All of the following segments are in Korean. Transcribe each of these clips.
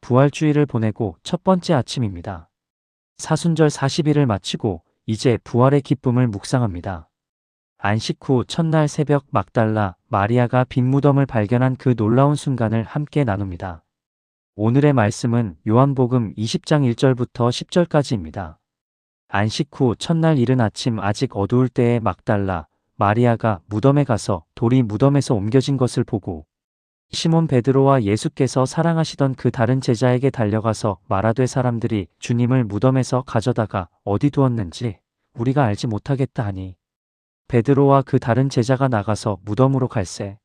부활주의를 보내고 첫 번째 아침입니다. 사순절 40일을 마치고 이제 부활의 기쁨을 묵상합니다. 안식 후 첫날 새벽 막달라 마리아가 빈 무덤을 발견한 그 놀라운 순간을 함께 나눕니다. 오늘의 말씀은 요한복음 20장 1절부터 10절까지입니다. 안식 후 첫날 이른 아침 아직 어두울 때에 막달라 마리아가 무덤에 가서 돌이 무덤에서 옮겨진 것을 보고 시몬 베드로와 예수께서 사랑하시던 그 다른 제자에게 달려가서 말하되 사람들이 주님을 무덤에서 가져다가 어디 두었는지 우리가 알지 못하겠다 하니 베드로와 그 다른 제자가 나가서 무덤으로 갈새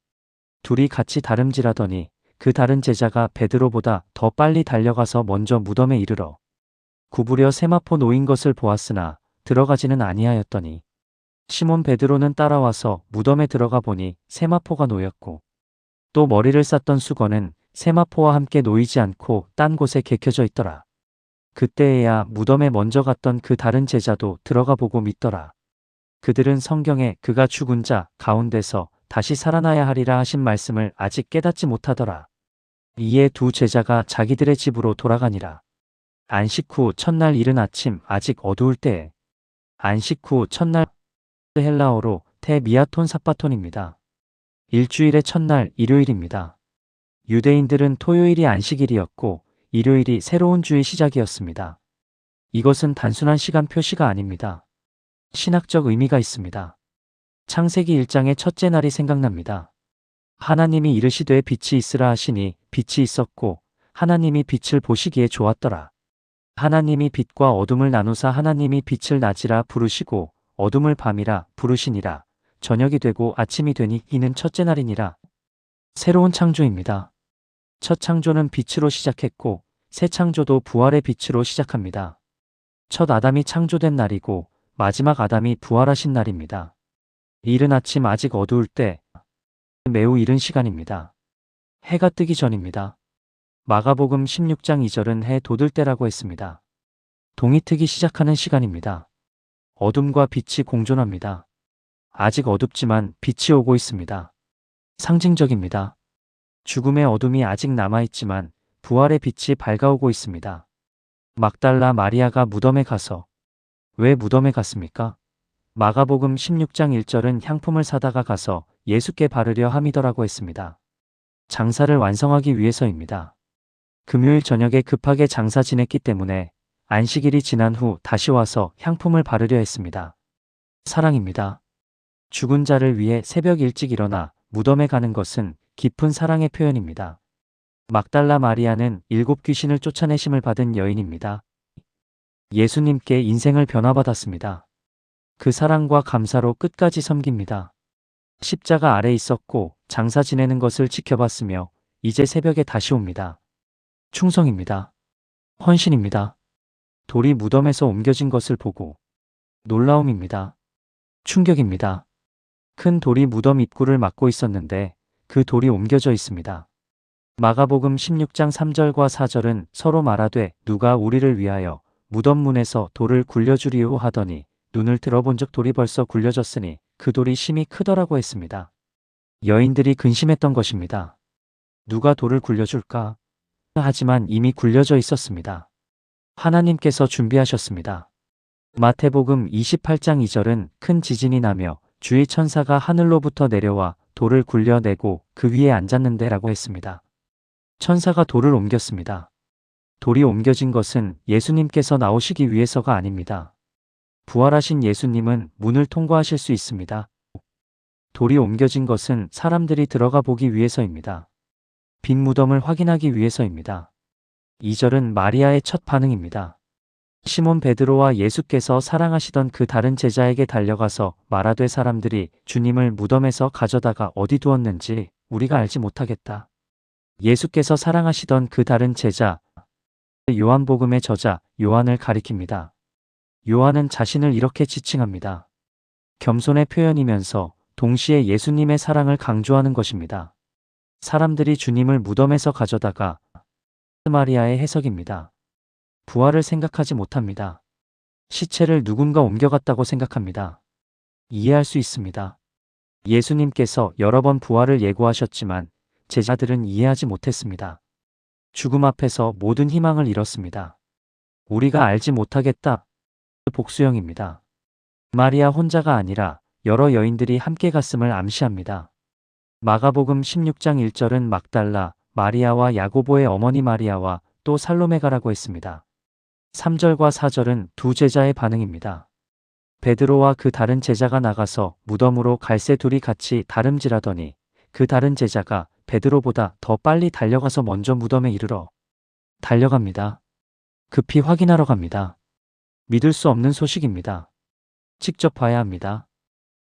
둘이 같이 다름질하더니 그 다른 제자가 베드로보다 더 빨리 달려가서 먼저 무덤에 이르러 구부려 세마포 놓인 것을 보았으나 들어가지는 아니하였더니 시몬 베드로는 따라와서 무덤에 들어가 보니 세마포가 놓였고 또 머리를 쌌던 수건은 세마포와 함께 놓이지 않고 딴 곳에 개켜져 있더라. 그때에야 무덤에 먼저 갔던 그 다른 제자도 들어가 보고 믿더라. 그들은 성경에 그가 죽은 자 가운데서 다시 살아나야 하리라 하신 말씀을 아직 깨닫지 못하더라. 이에 두 제자가 자기들의 집으로 돌아가니라. 안식 후 첫날 이른 아침 아직 어두울 때에 안식 후 첫날 헬라어로 테미아톤 사바톤입니다. 일주일의 첫날 일요일입니다. 유대인들은 토요일이 안식일이었고 일요일이 새로운 주의 시작이었습니다. 이것은 단순한 시간 표시가 아닙니다. 신학적 의미가 있습니다. 창세기 1장의 첫째 날이 생각납니다. 하나님이 이르시되 빛이 있으라 하시니 빛이 있었고 하나님이 빛을 보시기에 좋았더라. 하나님이 빛과 어둠을 나누사 하나님이 빛을 낮이라 부르시고 어둠을 밤이라 부르시니라. 저녁이 되고 아침이 되니 이는 첫째 날이니라. 새로운 창조입니다. 첫 창조는 빛으로 시작했고 새 창조도 부활의 빛으로 시작합니다. 첫 아담이 창조된 날이고 마지막 아담이 부활하신 날입니다. 이른 아침 아직 어두울 때 매우 이른 시간입니다. 해가 뜨기 전입니다. 마가복음 16장 2절은 해 돋을 때라고 했습니다. 동이 트기 시작하는 시간입니다. 어둠과 빛이 공존합니다. 아직 어둡지만 빛이 오고 있습니다. 상징적입니다. 죽음의 어둠이 아직 남아있지만 부활의 빛이 밝아오고 있습니다. 막달라 마리아가 무덤에 가서 왜 무덤에 갔습니까? 마가복음 16장 1절은 향품을 사다가 가서 예수께 바르려 함이더라고 했습니다. 장사를 완성하기 위해서입니다. 금요일 저녁에 급하게 장사 지냈기 때문에 안식일이 지난 후 다시 와서 향품을 바르려 했습니다. 사랑입니다. 죽은 자를 위해 새벽 일찍 일어나 무덤에 가는 것은 깊은 사랑의 표현입니다. 막달라 마리아는 7 귀신을 쫓아내심을 받은 여인입니다. 예수님께 인생을 변화받았습니다. 그 사랑과 감사로 끝까지 섬깁니다. 십자가 아래 있었고 장사 지내는 것을 지켜봤으며 이제 새벽에 다시 옵니다. 충성입니다. 헌신입니다. 돌이 무덤에서 옮겨진 것을 보고 놀라움입니다. 충격입니다. 큰 돌이 무덤 입구를 막고 있었는데 그 돌이 옮겨져 있습니다. 마가복음 16장 3절과 4절은 서로 말하되 누가 우리를 위하여 무덤 문에서 돌을 굴려주리오 하더니 눈을 들어본즉 돌이 벌써 굴려졌으니 그 돌이 심히 크더라고 했습니다. 여인들이 근심했던 것입니다. 누가 돌을 굴려줄까? 하지만 이미 굴려져 있었습니다. 하나님께서 준비하셨습니다. 마태복음 28장 2절은 큰 지진이 나며 주의 천사가 하늘로부터 내려와 돌을 굴려내고 그 위에 앉았는데 라고 했습니다. 천사가 돌을 옮겼습니다. 돌이 옮겨진 것은 예수님께서 나오시기 위해서가 아닙니다. 부활하신 예수님은 문을 통과하실 수 있습니다. 돌이 옮겨진 것은 사람들이 들어가 보기 위해서입니다. 빈 무덤을 확인하기 위해서입니다. 2절은 마리아의 첫 반응입니다. 시몬 베드로와 예수께서 사랑하시던 그 다른 제자에게 달려가서 말하되 사람들이 주님을 무덤에서 가져다가 어디 두었는지 우리가 알지 못하겠다. 예수께서 사랑하시던 그 다른 제자, 요한복음의 저자 요한을 가리킵니다. 요한은 자신을 이렇게 지칭합니다. 겸손의 표현이면서 동시에 예수님의 사랑을 강조하는 것입니다. 사람들이 주님을 무덤에서 가져다가 마리아의 해석입니다. 부활을 생각하지 못합니다. 시체를 누군가 옮겨갔다고 생각합니다. 이해할 수 있습니다. 예수님께서 여러 번 부활을 예고하셨지만 제자들은 이해하지 못했습니다. 죽음 앞에서 모든 희망을 잃었습니다. 우리가 알지 못하겠다. 복수형입니다. 마리아 혼자가 아니라 여러 여인들이 함께 갔음을 암시합니다. 마가복음 16장 1절은 막달라, 마리아와 야고보의 어머니 마리아와 또 살로메가라고 했습니다. 3절과 4절은 두 제자의 반응입니다. 베드로와 그 다른 제자가 나가서 무덤으로 갈새 둘이 같이 다름질하더니 그 다른 제자가 베드로보다 더 빨리 달려가서 먼저 무덤에 이르러 달려갑니다. 급히 확인하러 갑니다. 믿을 수 없는 소식입니다. 직접 봐야 합니다.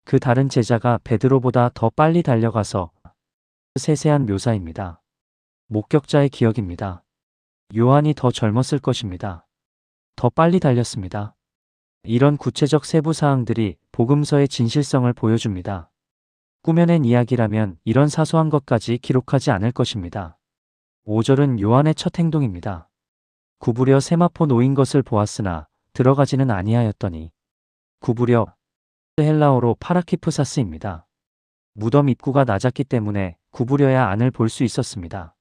그 다른 제자가 베드로보다 더 빨리 달려가서 세세한 묘사입니다. 목격자의 기억입니다. 요한이 더 젊었을 것입니다. 더 빨리 달렸습니다. 이런 구체적 세부 사항들이 복음서의 진실성을 보여줍니다. 꾸며낸 이야기라면 이런 사소한 것까지 기록하지 않을 것입니다. 5절은 요한의 첫 행동입니다. 구부려 세마포 놓인 것을 보았으나 들어가지는 아니하였더니 구부려 헬라어로 파라키프사스입니다. 무덤 입구가 낮았기 때문에 구부려야 안을 볼 수 있었습니다.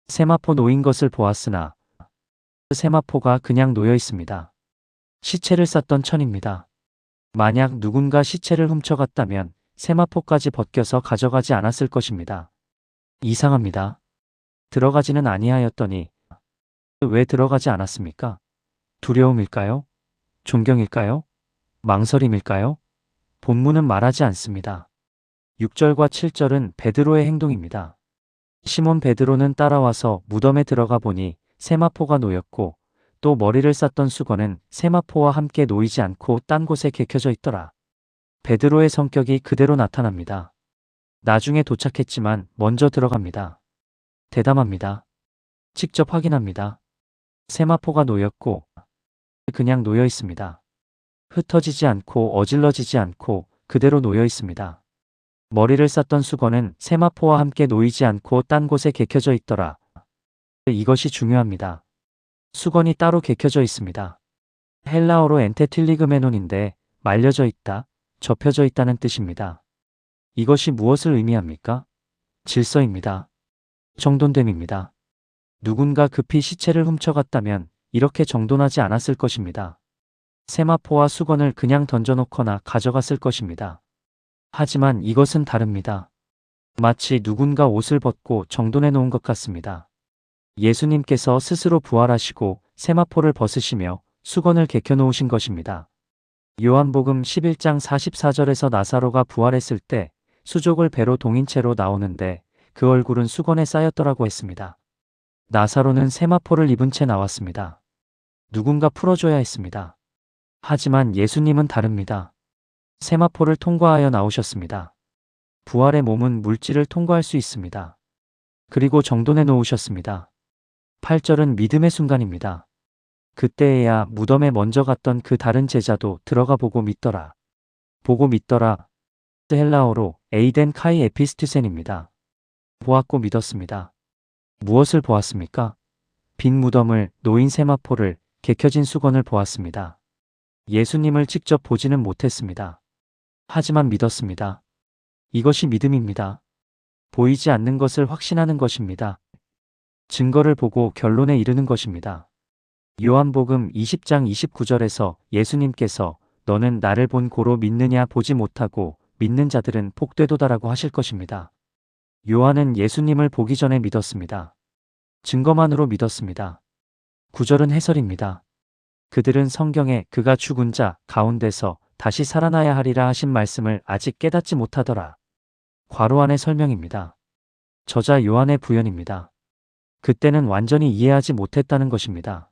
세마포 놓인 것을 보았으나 세마포가 그냥 놓여 있습니다. 시체를 쌌던 천입니다. 만약 누군가 시체를 훔쳐갔다면 세마포까지 벗겨서 가져가지 않았을 것입니다. 이상합니다. 들어가지는 아니하였더니 왜 들어가지 않았습니까? 두려움일까요? 존경일까요? 망설임일까요? 본문은 말하지 않습니다. 6절과 7절은 베드로의 행동입니다. 시몬 베드로는 따라와서 무덤에 들어가 보니 세마포가 놓였고 또 머리를 쌌던 수건은 세마포와 함께 놓이지 않고 딴 곳에 개켜져 있더라. 베드로의 성격이 그대로 나타납니다. 나중에 도착했지만 먼저 들어갑니다. 대담합니다. 직접 확인합니다. 세마포가 놓였고 그냥 놓여 있습니다. 흩어지지 않고 어질러지지 않고 그대로 놓여 있습니다. 머리를 쌌던 수건은 세마포와 함께 놓이지 않고 딴 곳에 개켜져 있더라. 이것이 중요합니다. 수건이 따로 개켜져 있습니다. 헬라어로 엔테틸리그메논인데 말려져 있다, 접혀져 있다는 뜻입니다. 이것이 무엇을 의미합니까? 질서입니다. 정돈됨입니다. 누군가 급히 시체를 훔쳐갔다면 이렇게 정돈하지 않았을 것입니다. 세마포와 수건을 그냥 던져놓거나 가져갔을 것입니다. 하지만 이것은 다릅니다. 마치 누군가 옷을 벗고 정돈해 놓은 것 같습니다. 예수님께서 스스로 부활하시고 세마포를 벗으시며 수건을 개켜 놓으신 것입니다. 요한복음 11장 44절에서 나사로가 부활했을 때 수족을 배로 동인 채로 나오는데 그 얼굴은 수건에 쌓였더라고 했습니다. 나사로는 세마포를 입은 채 나왔습니다. 누군가 풀어줘야 했습니다. 하지만 예수님은 다릅니다. 세마포를 통과하여 나오셨습니다. 부활의 몸은 물질을 통과할 수 있습니다. 그리고 정돈해 놓으셨습니다. 8절은 믿음의 순간입니다. 그때에야 무덤에 먼저 갔던 그 다른 제자도 들어가 보고 믿더라. 보고 믿더라. 헬라어로 에이덴 카이 에피스티센입니다. 보았고 믿었습니다. 무엇을 보았습니까? 빈 무덤을, 놓인 세마포를, 개켜진 수건을 보았습니다. 예수님을 직접 보지는 못했습니다. 하지만 믿었습니다. 이것이 믿음입니다. 보이지 않는 것을 확신하는 것입니다. 증거를 보고 결론에 이르는 것입니다. 요한복음 20장 29절에서 예수님께서 너는 나를 본 고로 믿느냐 보지 못하고 믿는 자들은 복되도다라고 하실 것입니다. 요한은 예수님을 보기 전에 믿었습니다. 증거만으로 믿었습니다. 9절은 해설입니다. 그들은 성경에 그가 죽은 자 가운데서 다시 살아나야 하리라 하신 말씀을 아직 깨닫지 못하더라. 괄호 안의 설명입니다. 저자 요한의 부연입니다. 그때는 완전히 이해하지 못했다는 것입니다.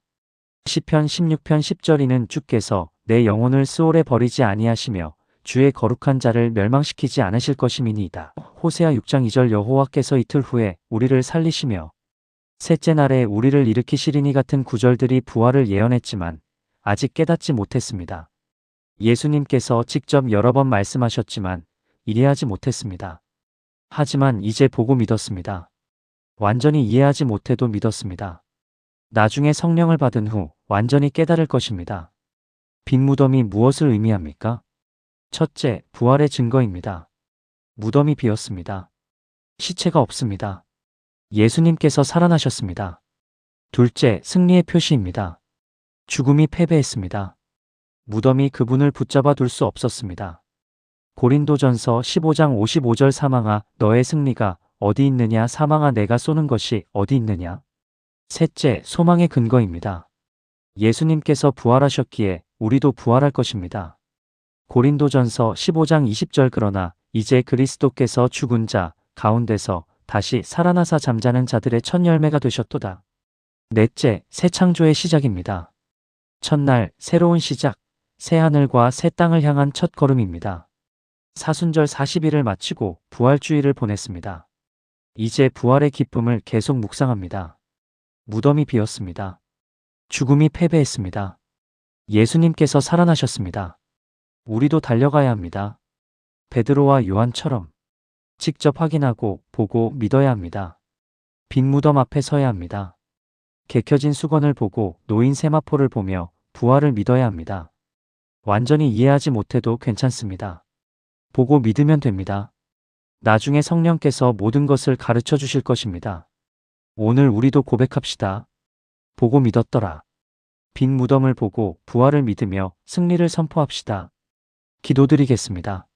시편 16편 10절이는 주께서 내 영혼을 스올에 버리지 아니하시며 주의 거룩한 자를 멸망시키지 않으실 것임이니이다. 호세아 6장 2절 여호와께서 이틀 후에 우리를 살리시며 셋째 날에 우리를 일으키시리니 같은 구절들이 부활을 예언했지만 아직 깨닫지 못했습니다. 예수님께서 직접 여러 번 말씀하셨지만 이해하지 못했습니다. 하지만 이제 보고 믿었습니다. 완전히 이해하지 못해도 믿었습니다. 나중에 성령을 받은 후 완전히 깨달을 것입니다. 빈 무덤이 무엇을 의미합니까? 첫째, 부활의 증거입니다. 무덤이 비었습니다. 시체가 없습니다. 예수님께서 살아나셨습니다. 둘째, 승리의 표시입니다. 죽음이 패배했습니다. 무덤이 그분을 붙잡아 둘 수 없었습니다. 고린도전서 15장 55절 사망아 너의 승리가 어디 있느냐 사망아 내가 쏘는 것이 어디 있느냐. 셋째, 소망의 근거입니다. 예수님께서 부활하셨기에 우리도 부활할 것입니다. 고린도전서 15장 20절 그러나 이제 그리스도께서 죽은 자 가운데서 다시 살아나사 잠자는 자들의 첫 열매가 되셨도다. 넷째, 새 창조의 시작입니다. 첫날, 새로운 시작, 새 하늘과 새 땅을 향한 첫 걸음입니다. 사순절 40일을 마치고 부활주일을 보냈습니다. 이제 부활의 기쁨을 계속 묵상합니다. 무덤이 비었습니다. 죽음이 패배했습니다. 예수님께서 살아나셨습니다. 우리도 달려가야 합니다. 베드로와 요한처럼 직접 확인하고 보고 믿어야 합니다. 빈 무덤 앞에 서야 합니다. 개켜진 수건을 보고 놓인 세마포를 보며 부활을 믿어야 합니다. 완전히 이해하지 못해도 괜찮습니다. 보고 믿으면 됩니다. 나중에 성령께서 모든 것을 가르쳐 주실 것입니다. 오늘 우리도 고백합시다. 보고 믿었더라. 빈 무덤을 보고 부활을 믿으며 승리를 선포합시다. 기도드리겠습니다.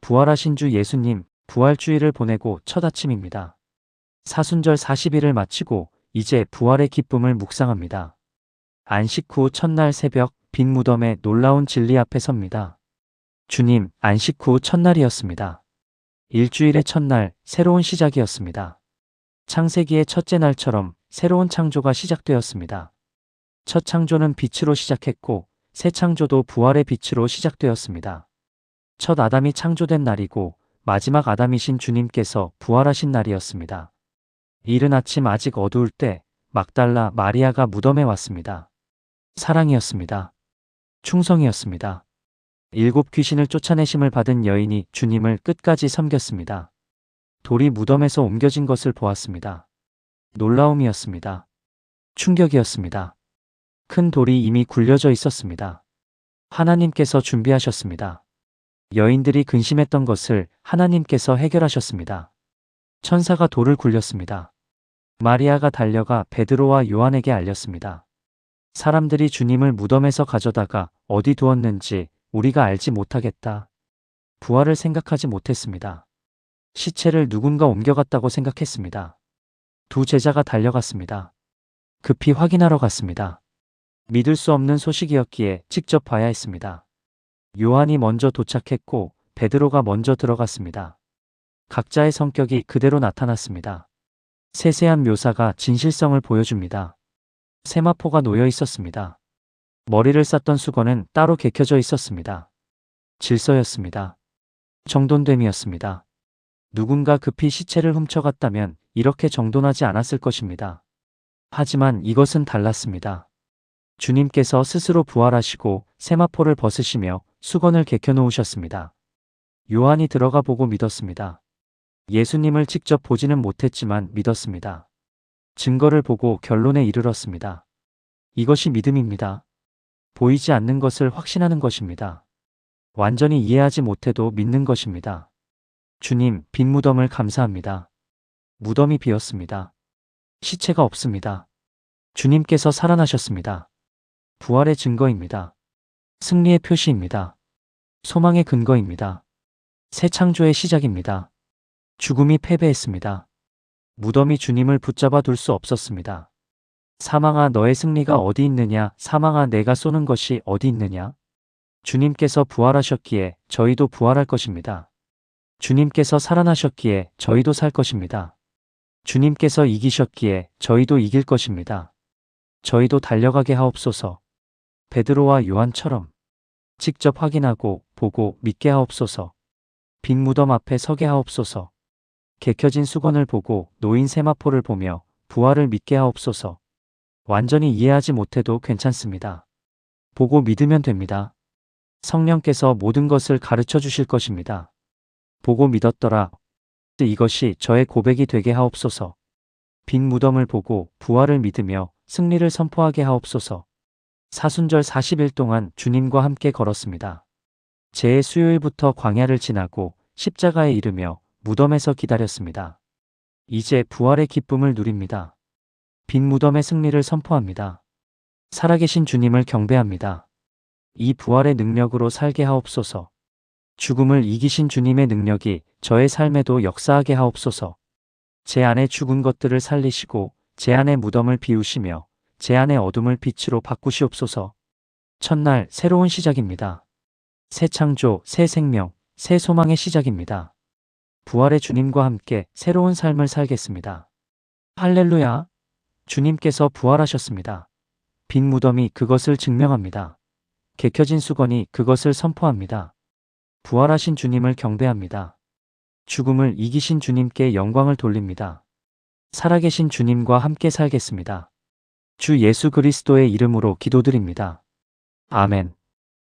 부활하신 주 예수님, 부활주일을 보내고 첫 아침입니다. 사순절 40일을 마치고 이제 부활의 기쁨을 묵상합니다. 안식 후 첫날 새벽 빈 무덤에 놀라운 진리 앞에 섭니다. 주님, 안식 후 첫날이었습니다. 일주일의 첫날, 새로운 시작이었습니다. 창세기의 첫째 날처럼 새로운 창조가 시작되었습니다. 첫 창조는 빛으로 시작했고 새 창조도 부활의 빛으로 시작되었습니다. 첫 아담이 창조된 날이고 마지막 아담이신 주님께서 부활하신 날이었습니다. 이른 아침 아직 어두울 때 막달라 마리아가 무덤에 왔습니다. 사랑이었습니다. 충성이었습니다. 7 귀신을 쫓아내심을 받은 여인이 주님을 끝까지 섬겼습니다. 돌이 무덤에서 옮겨진 것을 보았습니다. 놀라움이었습니다. 충격이었습니다. 큰 돌이 이미 굴려져 있었습니다. 하나님께서 준비하셨습니다. 여인들이 근심했던 것을 하나님께서 해결하셨습니다. 천사가 돌을 굴렸습니다. 마리아가 달려가 베드로와 요한에게 알렸습니다. 사람들이 주님을 무덤에서 가져다가 어디 두었는지 우리가 알지 못하겠다. 부활을 생각하지 못했습니다. 시체를 누군가 옮겨갔다고 생각했습니다. 두 제자가 달려갔습니다. 급히 확인하러 갔습니다. 믿을 수 없는 소식이었기에 직접 봐야 했습니다. 요한이 먼저 도착했고 베드로가 먼저 들어갔습니다. 각자의 성격이 그대로 나타났습니다. 세세한 묘사가 진실성을 보여줍니다. 세마포가 놓여 있었습니다. 머리를 쌌던 수건은 따로 개켜져 있었습니다. 질서였습니다. 정돈됨이었습니다. 누군가 급히 시체를 훔쳐갔다면 이렇게 정돈하지 않았을 것입니다. 하지만 이것은 달랐습니다. 주님께서 스스로 부활하시고 세마포를 벗으시며 수건을 개켜 놓으셨습니다. 요한이 들어가 보고 믿었습니다. 예수님을 직접 보지는 못했지만 믿었습니다. 증거를 보고 결론에 이르렀습니다. 이것이 믿음입니다. 보이지 않는 것을 확신하는 것입니다. 완전히 이해하지 못해도 믿는 것입니다. 주님, 빈 무덤을 감사합니다. 무덤이 비었습니다. 시체가 없습니다. 주님께서 살아나셨습니다. 부활의 증거입니다. 승리의 표시입니다. 소망의 근거입니다. 새 창조의 시작입니다. 죽음이 패배했습니다. 무덤이 주님을 붙잡아 둘 수 없었습니다. 사망아 너의 승리가 어디 있느냐 사망아 내가 쏘는 것이 어디 있느냐. 주님께서 부활하셨기에 저희도 부활할 것입니다. 주님께서 살아나셨기에 저희도 살 것입니다. 주님께서 이기셨기에 저희도 이길 것입니다. 저희도 달려가게 하옵소서. 베드로와 요한처럼 직접 확인하고 보고 믿게 하옵소서. 빈 무덤 앞에 서게 하옵소서. 개켜진 수건을 보고 놓인 세마포를 보며 부활을 믿게 하옵소서. 완전히 이해하지 못해도 괜찮습니다. 보고 믿으면 됩니다. 성령께서 모든 것을 가르쳐 주실 것입니다. 보고 믿었더라. 이것이 저의 고백이 되게 하옵소서. 빈 무덤을 보고 부활을 믿으며 승리를 선포하게 하옵소서. 사순절 40일 동안 주님과 함께 걸었습니다. 제 수요일부터 광야를 지나고 십자가에 이르며 무덤에서 기다렸습니다. 이제 부활의 기쁨을 누립니다. 빈 무덤의 승리를 선포합니다. 살아계신 주님을 경배합니다. 이 부활의 능력으로 살게 하옵소서. 죽음을 이기신 주님의 능력이 저의 삶에도 역사하게 하옵소서. 제 안에 죽은 것들을 살리시고 제 안에 무덤을 비우시며 제 안에 어둠을 빛으로 바꾸시옵소서. 첫날 새로운 시작입니다. 새 창조, 새 생명, 새 소망의 시작입니다. 부활의 주님과 함께 새로운 삶을 살겠습니다. 할렐루야! 주님께서 부활하셨습니다. 빈 무덤이 그것을 증명합니다. 개켜진 수건이 그것을 선포합니다. 부활하신 주님을 경배합니다. 죽음을 이기신 주님께 영광을 돌립니다. 살아계신 주님과 함께 살겠습니다. 주 예수 그리스도의 이름으로 기도드립니다. 아멘.